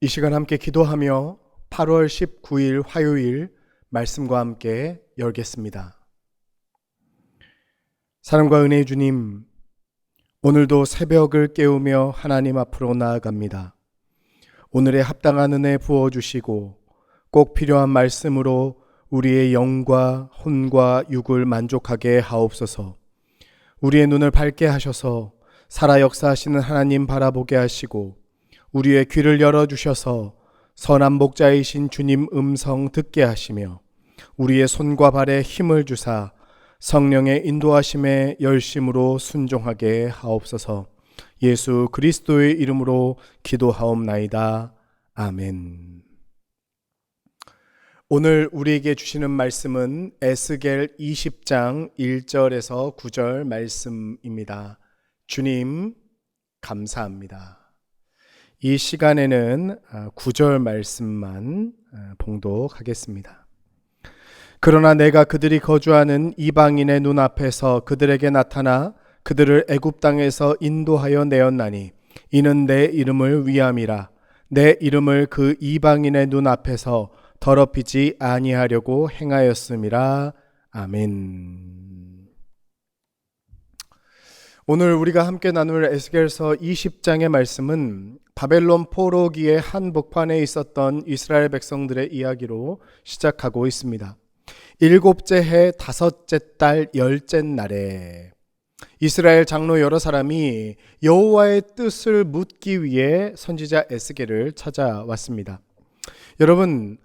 이 시간 함께 기도하며 8월 19일 화요일 말씀과 함께 열겠습니다. 사랑과 은혜의 주님, 오늘도 새벽을 깨우며 하나님 앞으로 나아갑니다. 오늘에 합당한 은혜 부어주시고 꼭 필요한 말씀으로 우리의 영과 혼과 육을 만족하게 하옵소서. 우리의 눈을 밝게 하셔서 살아 역사하시는 하나님 바라보게 하시고 우리의 귀를 열어주셔서 선한 목자이신 주님 음성 듣게 하시며 우리의 손과 발에 힘을 주사 성령의 인도하심에 열심으로 순종하게 하옵소서. 예수 그리스도의 이름으로 기도하옵나이다. 아멘. 오늘 우리에게 주시는 말씀은 에스겔 20장 1절에서 9절 말씀입니다. 주님 감사합니다. 이 시간에는 9절 말씀만 봉독하겠습니다. 그러나 내가 그들이 거주하는 이방인의 눈앞에서 그들에게 나타나 그들을 애굽 땅에서 인도하여 내었나니 이는 내 이름을 위함이라. 내 이름을 그 이방인의 눈앞에서 더럽히지 아니하려고 행하였음이라. 아멘. 오늘 우리가 함께 나눌 에스겔서 20장의 말씀은 바벨론 포로기의 한복판에 있었던 이스라엘 백성들의 이야기로 시작하고 있습니다. 7째 해 5째 달 10째 날에 이스라엘 장로 여러 사람이 여호와의 뜻을 묻기 위해 선지자 에스겔을 찾아왔습니다. 여러분,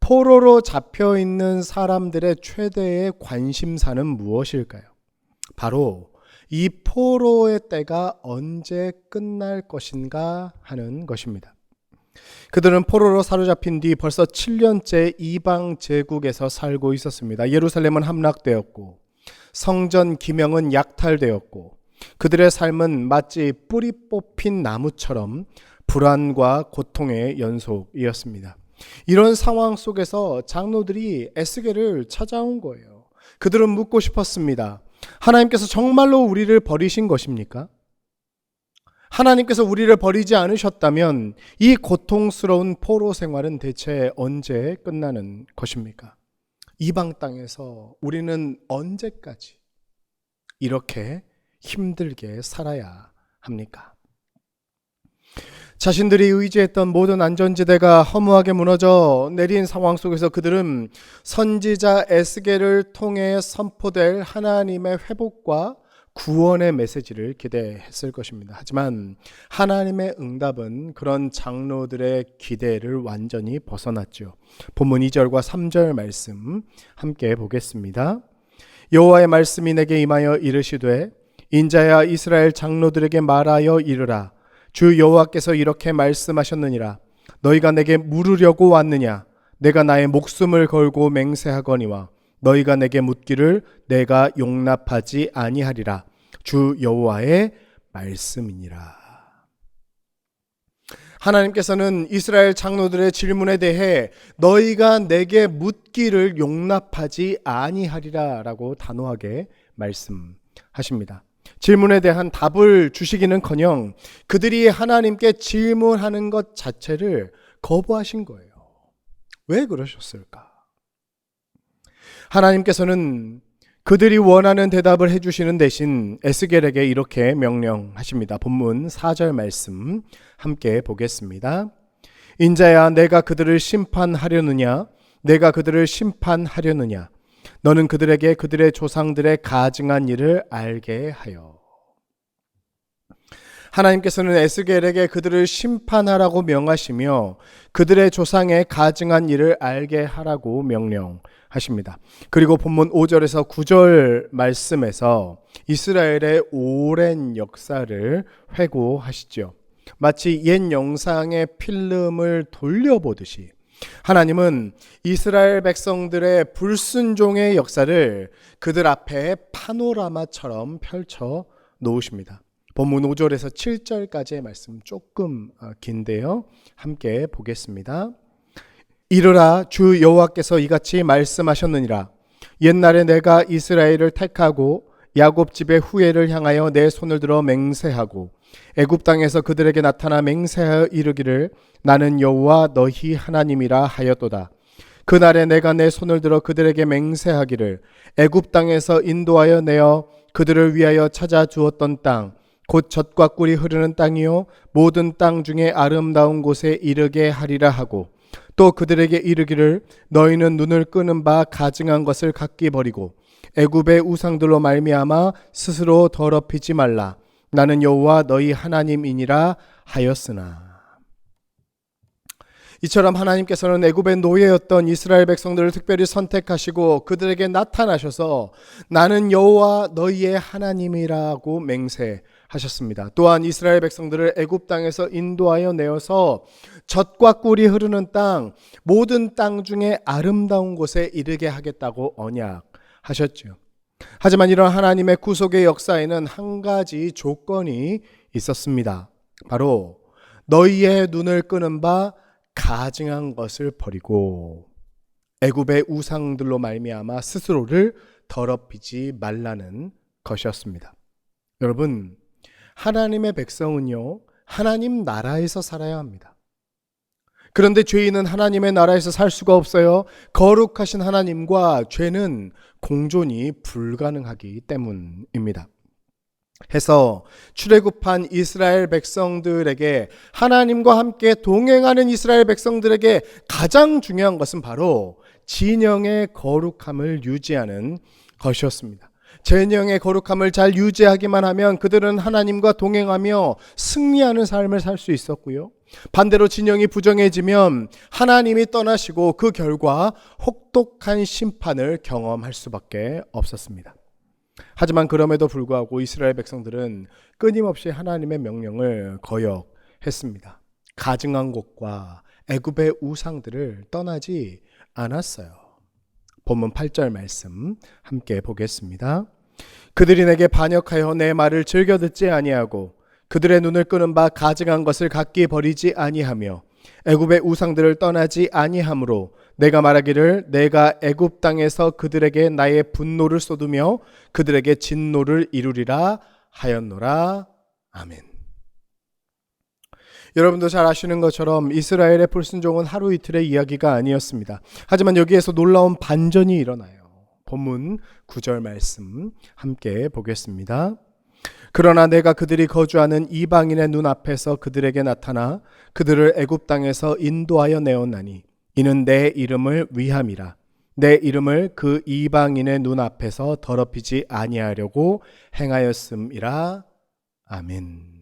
포로로 잡혀 있는 사람들의 최대의 관심사는 무엇일까요? 바로 이 포로의 때가 언제 끝날 것인가 하는 것입니다. 그들은 포로로 사로잡힌 뒤 벌써 7년째 이방 제국에서 살고 있었습니다. 예루살렘은 함락되었고 성전 기명은 약탈되었고 그들의 삶은 마치 뿌리 뽑힌 나무처럼 불안과 고통의 연속이었습니다. 이런 상황 속에서 장로들이 에스겔을 찾아온 거예요. 그들은 묻고 싶었습니다. 하나님께서 정말로 우리를 버리신 것입니까? 하나님께서 우리를 버리지 않으셨다면 이 고통스러운 포로 생활은 대체 언제 끝나는 것입니까? 이방 땅에서 우리는 언제까지 이렇게 힘들게 살아야 합니까? 자신들이 의지했던 모든 안전지대가 허무하게 무너져 내린 상황 속에서 그들은 선지자 에스겔을 통해 선포될 하나님의 회복과 구원의 메시지를 기대했을 것입니다. 하지만 하나님의 응답은 그런 장로들의 기대를 완전히 벗어났죠. 본문 2절과 3절 말씀 함께 보겠습니다. 여호와의 말씀이 내게 임하여 이르시되 인자야 이스라엘 장로들에게 말하여 이르라. 주 여호와께서 이렇게 말씀하셨느니라. 너희가 내게 물으려고 왔느냐? 내가 나의 목숨을 걸고 맹세하거니와 너희가 내게 묻기를 내가 용납하지 아니하리라. 주 여호와의 말씀이니라. 하나님께서는 이스라엘 장로들의 질문에 대해 너희가 내게 묻기를 용납하지 아니하리라 라고 단호하게 말씀하십니다. 질문에 대한 답을 주시기는커녕 그들이 하나님께 질문하는 것 자체를 거부하신 거예요. 왜 그러셨을까? 하나님께서는 그들이 원하는 대답을 해주시는 대신 에스겔에게 이렇게 명령하십니다. 본문 4절 말씀 함께 보겠습니다. 인자야 내가 그들을 심판하려느냐? 내가 그들을 심판하려느냐? 너는 그들에게 그들의 조상들의 가증한 일을 알게 하여. 하나님께서는 에스겔에게 그들을 심판하라고 명하시며 그들의 조상의 가증한 일을 알게 하라고 명령하십니다. 그리고 본문 5절에서 9절 말씀에서 이스라엘의 오랜 역사를 회고하시죠. 마치 옛 영상의 필름을 돌려보듯이 하나님은 이스라엘 백성들의 불순종의 역사를 그들 앞에 파노라마처럼 펼쳐 놓으십니다. 본문 5절에서 7절까지의 말씀 조금 긴데요. 함께 보겠습니다. 이르라 주 여호와께서 이같이 말씀하셨느니라. 옛날에 내가 이스라엘을 택하고 야곱 집의 후예를 향하여 내 손을 들어 맹세하고 애굽 땅에서 그들에게 나타나 맹세하여 이르기를 나는 여호와 너희 하나님이라 하였도다. 그날에 내가 내 손을 들어 그들에게 맹세하기를 애굽 땅에서 인도하여 내어 그들을 위하여 찾아 주었던 땅 곧 젖과 꿀이 흐르는 땅이요 모든 땅 중에 아름다운 곳에 이르게 하리라 하고 또 그들에게 이르기를 너희는 눈을 끄는 바 가증한 것을 각기 버리고 애굽의 우상들로 말미암아 스스로 더럽히지 말라. 나는 여호와 너희 하나님이니라 하였으나. 이처럼 하나님께서는 애굽의 노예였던 이스라엘 백성들을 특별히 선택하시고 그들에게 나타나셔서 나는 여호와 너희의 하나님이라고 맹세하셨습니다. 또한 이스라엘 백성들을 애굽 땅에서 인도하여 내어서 젖과 꿀이 흐르는 땅 모든 땅 중에 아름다운 곳에 이르게 하겠다고 언약하셨죠. 하지만 이런 하나님의 구속의 역사에는 한 가지 조건이 있었습니다. 바로 너희의 눈을 끄는 바 가증한 것을 버리고 애굽의 우상들로 말미암아 스스로를 더럽히지 말라는 것이었습니다. 여러분, 하나님의 백성은요, 하나님 나라에서 살아야 합니다. 그런데 죄인은 하나님의 나라에서 살 수가 없어요. 거룩하신 하나님과 죄는 공존이 불가능하기 때문입니다. 해서 출애굽한 이스라엘 백성들에게 하나님과 함께 동행하는 이스라엘 백성들에게 가장 중요한 것은 바로 진영의 거룩함을 유지하는 것이었습니다. 진영의 거룩함을 잘 유지하기만 하면 그들은 하나님과 동행하며 승리하는 삶을 살 수 있었고요. 반대로 진영이 부정해지면 하나님이 떠나시고 그 결과 혹독한 심판을 경험할 수밖에 없었습니다. 하지만 그럼에도 불구하고 이스라엘 백성들은 끊임없이 하나님의 명령을 거역했습니다. 가증한 곳과 애굽의 우상들을 떠나지 않았어요. 본문 8절 말씀 함께 보겠습니다. 그들이 내게 반역하여 내 말을 즐겨 듣지 아니하고 그들의 눈을 끄는 바 가증한 것을 각기 버리지 아니하며 애굽의 우상들을 떠나지 아니하므로 내가 말하기를 내가 애굽 땅에서 그들에게 나의 분노를 쏟으며 그들에게 진노를 이루리라 하였노라. 아멘. 여러분도 잘 아시는 것처럼 이스라엘의 불순종은 하루 이틀의 이야기가 아니었습니다. 하지만 여기에서 놀라운 반전이 일어나요. 본문 9절 말씀 함께 보겠습니다. 그러나 내가 그들이 거주하는 이방인의 눈앞에서 그들에게 나타나 그들을 애굽 땅에서 인도하여 내었나니 이는 내 이름을 위함이라. 내 이름을 그 이방인의 눈앞에서 더럽히지 아니하려고 행하였음이라. 아멘.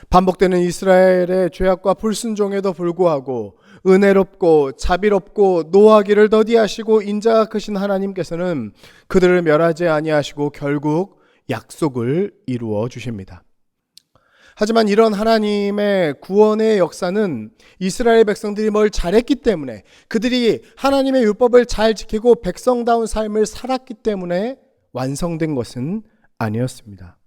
반복되는 이스라엘의 죄악과 불순종에도 불구하고 은혜롭고 자비롭고 노하기를 더디하시고 인자가 크신 하나님께서는 그들을 멸하지 아니하시고 결국 약속을 이루어 주십니다. 하지만 이런 하나님의 구원의 역사는 이스라엘 백성들이 뭘 잘했기 때문에 그들이 하나님의 율법을 잘 지키고 백성다운 삶을 살았기 때문에 완성된 것은 아니었습니다.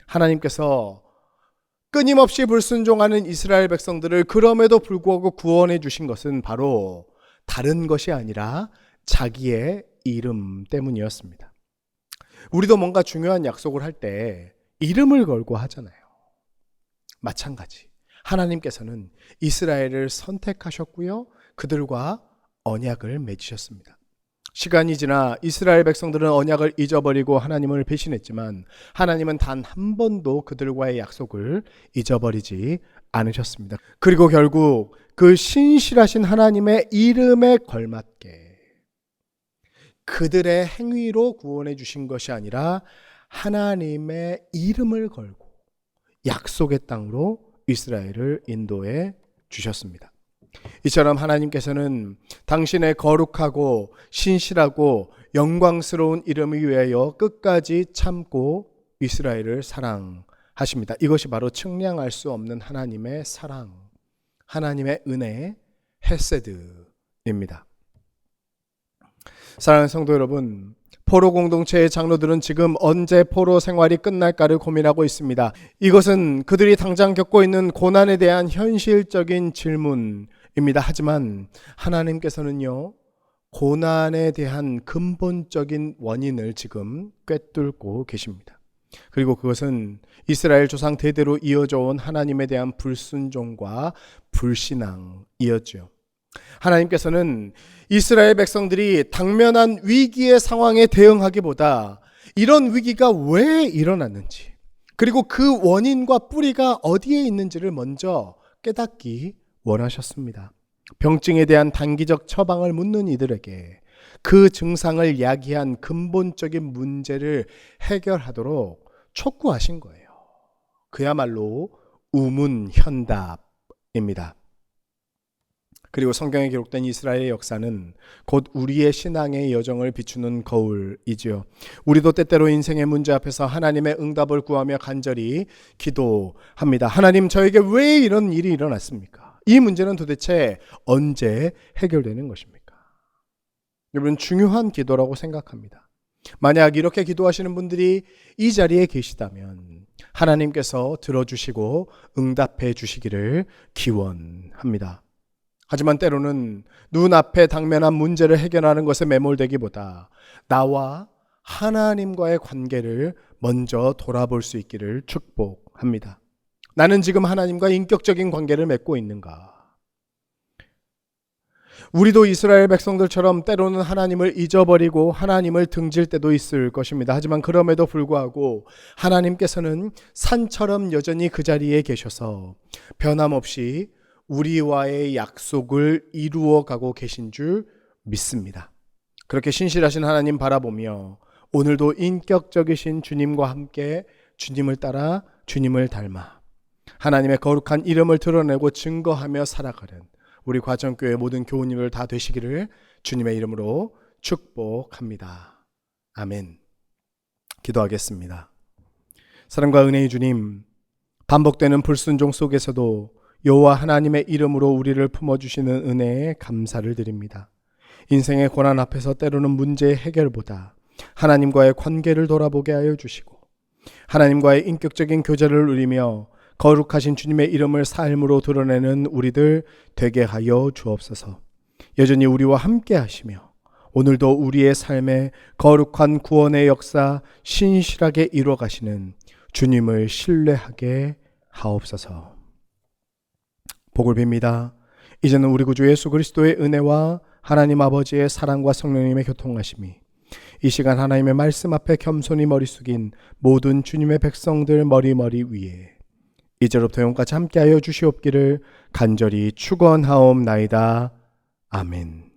하나님께서 끊임없이 불순종하는 이스라엘 백성들을 그럼에도 불구하고 구원해 주신 것은 바로 다른 것이 아니라 자기의 이름 때문이었습니다. 우리도 뭔가 중요한 약속을 할 때 이름을 걸고 하잖아요. 마찬가지. 하나님께서는 이스라엘을 선택하셨고요. 그들과 언약을 맺으셨습니다. 시간이 지나 이스라엘 백성들은 언약을 잊어버리고 하나님을 배신했지만 하나님은 단 한 번도 그들과의 약속을 잊어버리지 않으셨습니다. 그리고 결국 그 신실하신 하나님의 이름에 걸맞게 그들의 행위로 구원해 주신 것이 아니라 하나님의 이름을 걸고 약속의 땅으로 이스라엘을 인도해 주셨습니다. 이처럼 하나님께서는 당신의 거룩하고 신실하고 영광스러운 이름을 위하여 끝까지 참고 이스라엘을 사랑하십니다. 이것이 바로 측량할 수 없는 하나님의 사랑, 하나님의 은혜, 헤세드입니다. 사랑하는 성도 여러분, 포로 공동체의 장로들은 지금 언제 포로 생활이 끝날까를 고민하고 있습니다. 이것은 그들이 당장 겪고 있는 고난에 대한 현실적인 질문입니다. 하지만 하나님께서는요, 고난에 대한 근본적인 원인을 지금 꿰뚫고 계십니다. 그리고 그것은 이스라엘 조상 대대로 이어져 온 하나님에 대한 불순종과 불신앙이었죠. 하나님께서는 이스라엘 백성들이 당면한 위기의 상황에 대응하기보다 이런 위기가 왜 일어났는지, 그리고 그 원인과 뿌리가 어디에 있는지를 먼저 깨닫기 원하셨습니다. 병증에 대한 단기적 처방을 묻는 이들에게 그 증상을 야기한 근본적인 문제를 해결하도록 촉구하신 거예요. 그야말로 우문현답입니다. 그리고 성경에 기록된 이스라엘의 역사는 곧 우리의 신앙의 여정을 비추는 거울이지요. 우리도 때때로 인생의 문제 앞에서 하나님의 응답을 구하며 간절히 기도합니다. 하나님, 저에게 왜 이런 일이 일어났습니까? 이 문제는 도대체 언제 해결되는 것입니까? 여러분, 중요한 기도라고 생각합니다. 만약 이렇게 기도하시는 분들이 이 자리에 계시다면 하나님께서 들어주시고 응답해 주시기를 기원합니다. 하지만 때로는 눈앞에 당면한 문제를 해결하는 것에 매몰되기보다 나와 하나님과의 관계를 먼저 돌아볼 수 있기를 축복합니다. 나는 지금 하나님과 인격적인 관계를 맺고 있는가? 우리도 이스라엘 백성들처럼 때로는 하나님을 잊어버리고 하나님을 등질 때도 있을 것입니다. 하지만 그럼에도 불구하고 하나님께서는 산처럼 여전히 그 자리에 계셔서 변함없이 우리와의 약속을 이루어 가고 계신 줄 믿습니다. 그렇게 신실하신 하나님 바라보며 오늘도 인격적이신 주님과 함께 주님을 따라 주님을 닮아 하나님의 거룩한 이름을 드러내고 증거하며 살아가는 우리 과정교회 모든 교우님들 다 되시기를 주님의 이름으로 축복합니다. 아멘. 기도하겠습니다. 사랑과 은혜의 주님, 반복되는 불순종 속에서도 여호와 하나님의 이름으로 우리를 품어주시는 은혜에 감사를 드립니다. 인생의 고난 앞에서 때로는 문제의 해결보다 하나님과의 관계를 돌아보게 하여 주시고 하나님과의 인격적인 교제를 누리며 거룩하신 주님의 이름을 삶으로 드러내는 우리들 되게 하여 주옵소서. 여전히 우리와 함께 하시며 오늘도 우리의 삶에 거룩한 구원의 역사 신실하게 이루어 가시는 주님을 신뢰하게 하옵소서. 복을 빕니다. 이제는 우리 구주 예수 그리스도의 은혜와 하나님 아버지의 사랑과 성령님의 교통하심이 이 시간 하나님의 말씀 앞에 겸손히 머리 숙인 모든 주님의 백성들 머리 위에 이제로부터 영까지 함께하여 주시옵기를 간절히 축원하옵나이다. 아멘.